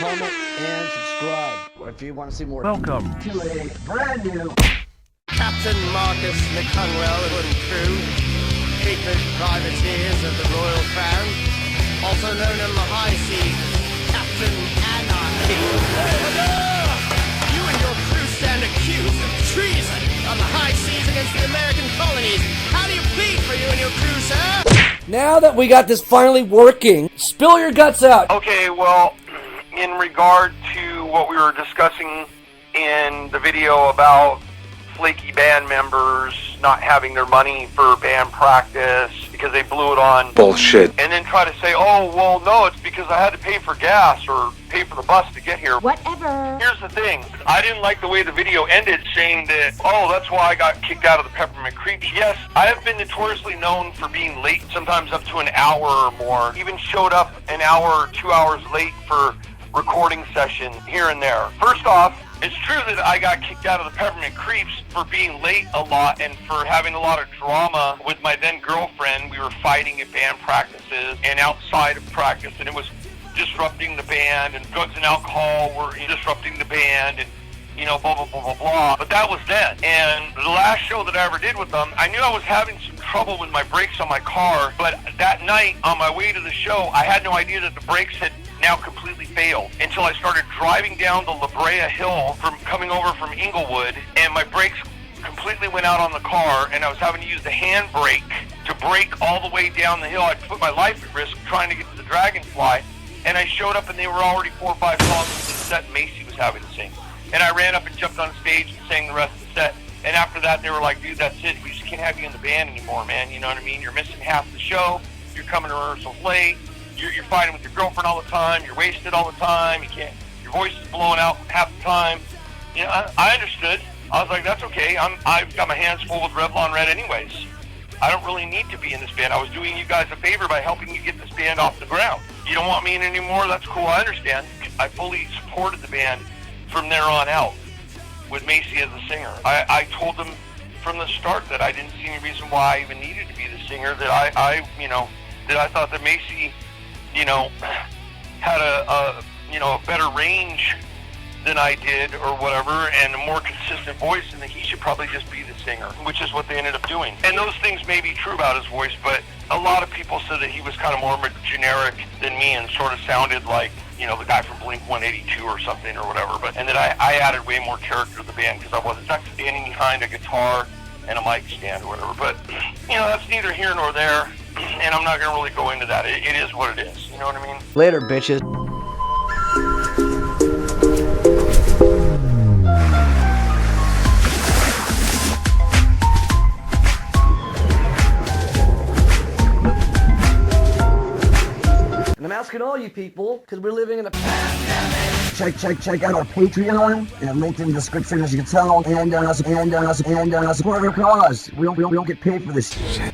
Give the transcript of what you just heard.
comment, and subscribe if you want to see more. Welcome to a brand new Captain Marcus McConwell and crew, frequent privateers of the Royal Crown, also known on the high seas, Captain Anarchy. You and your crew stand accused of treason on the high seas against the American colonies. How do you plead for you and your crew, sir? Now that we got this finally working, spill your guts out. Okay, well, in regard to what we were discussing in the video about flaky band members not having their money for band practice because they blew it on bullshit, and then try to say, oh, well, no, it's because I had to pay for gas or pay for the bus to get here. Whatever. Here's the thing. I didn't like the way the video ended saying that, oh, that's why I got kicked out of the Peppermint Creeps. Yes, I have been notoriously known for being late, sometimes up to an hour or more. Even showed up an hour or 2 hours late for recording session here and there. First off, it's true that I got kicked out of the Peppermint Creeps for being late a lot and for having a lot of drama with my then girlfriend. We were fighting at band practices and outside of practice, and it was disrupting the band, and drugs and alcohol were disrupting the band, and you know, blah, blah, blah, blah, blah. But that was then. And the last show that I ever did with them, I knew I was having some trouble with my brakes on my car, but that night on my way to the show, I had no idea that the brakes had now completely failed until I started driving down the La Brea Hill from coming over from Inglewood, and my brakes completely went out on the car, and I was having to use the handbrake to brake all the way down the hill. I'd put my life at risk trying to get to the Dragonfly, and I showed up and they were already 4 or 5 songs into the set Macy was having to sing. And I ran up and jumped on stage and sang the rest of the set. And after that, they were like, dude, that's it. We just can't have you in the band anymore, man. You know what I mean? You're missing half the show. You're coming to rehearsals late. You're fighting with your girlfriend all the time. You're wasted all the time. You can't. Your voice is blowing out half the time. You know, I understood. I was like, that's okay. I've got my hands full with Revlon Red anyways. I don't really need to be in this band. I was doing you guys a favor by helping you get this band off the ground. You don't want me in anymore? That's cool. I understand. I fully supported the band from there on out with Macy as the singer. I told them from the start that I didn't see any reason why I even needed to be the singer, that I thought that Macy, you know, had a better range than I did or whatever, and a more consistent voice, and that he should probably just be the singer, which is what they ended up doing. And those things may be true about his voice, but a lot of people said that he was kind of more generic than me and sort of sounded like, you know, the guy from Blink 182 or something or whatever. But and then I added way more character to the band because I wasn't standing behind a guitar and a mic stand or whatever. But, you know, that's neither here nor there, and I'm not going to really go into that. It is what it is. You know what I mean? Later, bitches. And I'm asking all you people, because we're living in a pandemic. Check out our Patreon, and linked in the description, as you can tell, and support our cause. We don't get paid for this shit.